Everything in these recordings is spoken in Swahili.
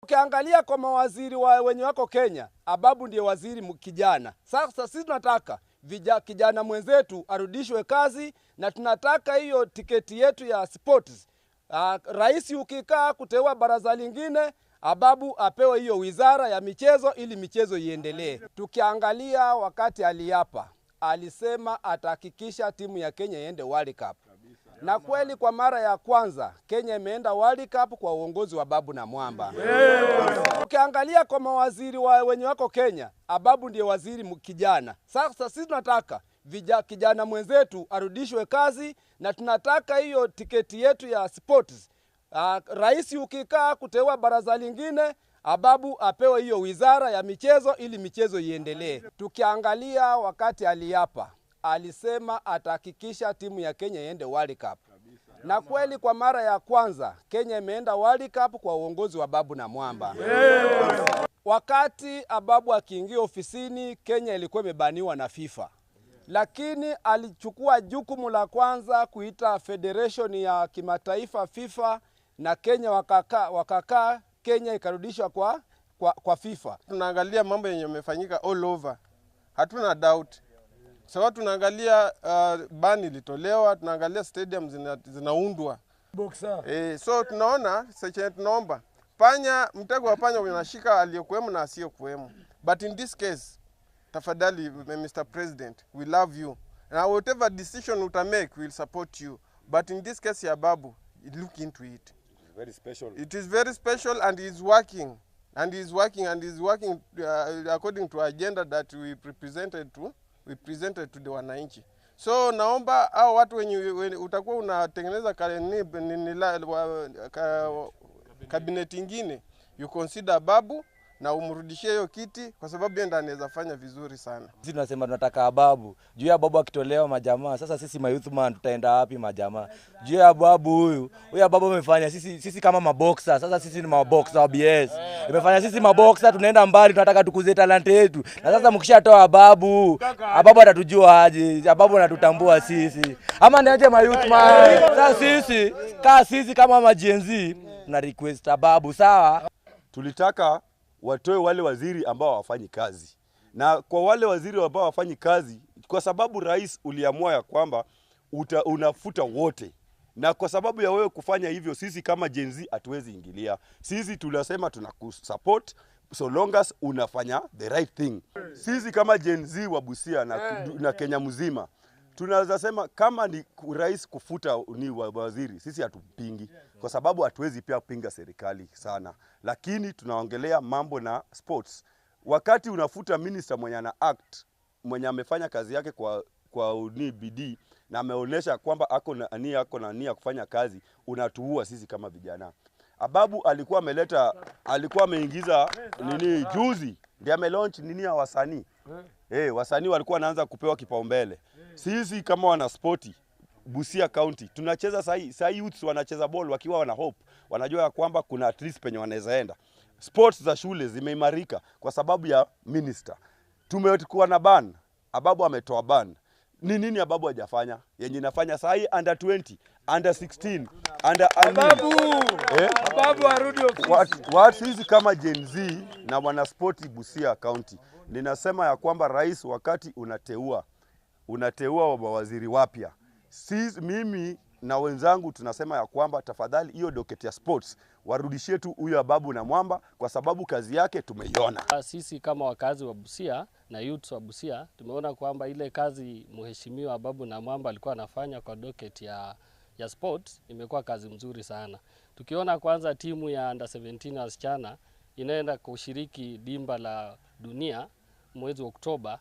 Ukiangalia kwa mawaziri wenye wako Kenya, Ababu ndiye waziri kijana. Sasa sisi tunataka kijana mwenzetu arudishwe kazi, na tunataka hiyo tiketi yetu ya sports. Rais ukikaa kuteua baraza lingine, Ababu apewe hiyo wizara ya michezo ili michezo iendelee. Tukiangalia wakati aliapa, alisema atahakikisha timu ya Kenya iende World Cup. Na kweli kwa mara ya kwanza Kenya imeenda World Cup kwa uongozi wa Ababu na Mwamba. Ukiangalia kwa mawaziri wenye wako Kenya, Ababu ndiye waziri kijana. Sasa sisi tunataka kijana mwenzetu arudishwe kazi, na tunataka hiyo tiketi yetu ya sports. Rais ukikaa kuteua baraza lingine, Ababu apewe hiyo wizara ya michezo ili michezo iendelee. Tukiangalia wakati aliapa, alisema atahakikisha timu ya Kenya iende World Cup. Na kweli kwa mara ya kwanza Kenya imeenda World Cup kwa uongozi wa Ababu na Mwamba. Wakati Ababu akiingia ofisini, Kenya ilikuwa imebaniwa na FIFA. Lakini alichukua jukumu la kwanza kuita federation ya kimataifa FIFA, na Kenya wakakaa Kenya ikarudishwa kwa FIFA. Tunaangalia mambo yenye yamefanyika all over. Hatuna doubt. So tunaangalia ban ilitolewa, tunaangalia stadium zinaundwa. So tunaona sasa tunaomba mtego wa panya unashika aliyokuwemo na asiyokuwemo. But in this case, tafadhali Mr. President, we love you. And whatever decision you make, we'll support you. But in this case, Ababu, look into it. Very special. It is very special, and he's working. And he's working according to agenda that we presented to the wananchi. So naomba hao watu wenye utakuwa unatengeneza cabinet ingine, you consider Ababu na umrudishie hiyo kiti, kwa sababu yeye ndiye anaweza fanya vizuri sana. Sisi tunasema tunataka Ababu. Juu ya Ababu akitolewa majamaa, sasa sisi youth man tutaenda wapi majamaa? Juu ya Ababu huyu Ababu amefanya sisi kama maboxer. Sasa sisi ni maboxer wa BS. Imefanya sisi maboxer tunaenda mbali, tunataka tukuze talent yetu. Na sasa mkishatoa Ababu atatujua aje? Ababu anatutambua sisi. Ama niaje youth man? Sasa sisi kama Gen Z na request Ababu, sawa? Tulitaka watoe wale waziri ambao hawafanyi kazi. Na kwa wale waziri ambao hawafanyi kazi, kwa sababu rais uliamua ya kwamba unafuta wote. Na kwa sababu ya wewe kufanya hivyo, sisi kama Gen Z hatuwezi ingilia. Sisi tunasema tunakusupport so long as unafanya the right thing. Sisi kama Gen Z wa Busia na Kenya mzima, tunaweza sema kama ni rais kufuta ni waziri, sisi hatupingi, kwa sababu hatuwezi pia pinga serikali sana. Lakini tunaongelea mambo na sports. Wakati unafuta minister mwenye ana act, mwenye amefanya kazi yake kwa bidii na ameonyesha kwamba ako na nia kufanya kazi, unatuua sisi kama vijana. Ababu alikuwa ameingiza juzi ndiye amelaunch ya wasanii. Wasanii walikuwa wanaanza kupewa kipaumbele. Sisi kama wana sporti Busia County tunacheza sasa youths wanacheza ball wakiwa wana hope. Wanajua ya kwamba kuna at least penye wanaweza enda. Sports za shule zimeimarika kwa sababu ya minister. Tumekuwa na ban. Ababu ametoa ban. Ni nini Ababu hajafanya? Yenye inafanya sasa under 20, under 16, under Ababu arudi ofisi. Watu hizi kama Gen Z na wana sporti Busia County, ninasema ya kwamba rais wakati unateua mawaziri wapya, mimi na wenzangu tunasema ya kwamba tafadhali hiyo doketi ya sports warudishie tu huyo Ababu na Mwamba, kwa sababu kazi yake tumeiona. Sisi kama wakazi wa Busia na youths wa Busia tumeona kwamba ile kazi mheshimiwa Ababu na Mwamba alikuwa anafanya kwa doketi ya sports imekuwa kazi mzuri sana. Tukiona kwanza timu ya under 17 wasichana inaenda kushiriki dimba la dunia mwezi wa Oktoba.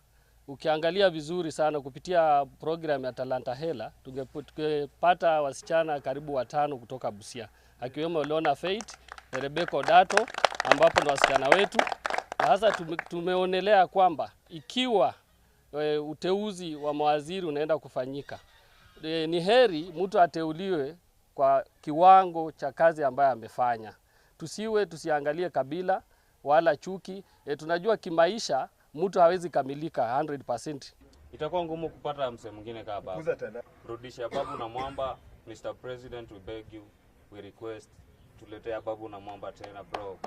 Ukiangalia vizuri sana kupitia program ya Talanta Hela, tungepata wasichana karibu 5 kutoka Busia, akiwemo Lona Faith, Rebecca Odato, ambapo ni wasichana wetu. Sasa tumeonelea kwamba ikiwa uteuzi wa mawaziri unaenda kufanyika, ni heri mtu ateuliwe kwa kiwango cha kazi ambayo amefanya. Tusiangalie kabila wala chuki. Tunajua kimaisha mtu hawezi kamilika 100%. Itakuwa ngumu kupata mse mwingine kama Ababu. Rudisha Ababu na Mwamba. Mr. President, we beg you, we request, tulete Ababu na Mwamba tena bro.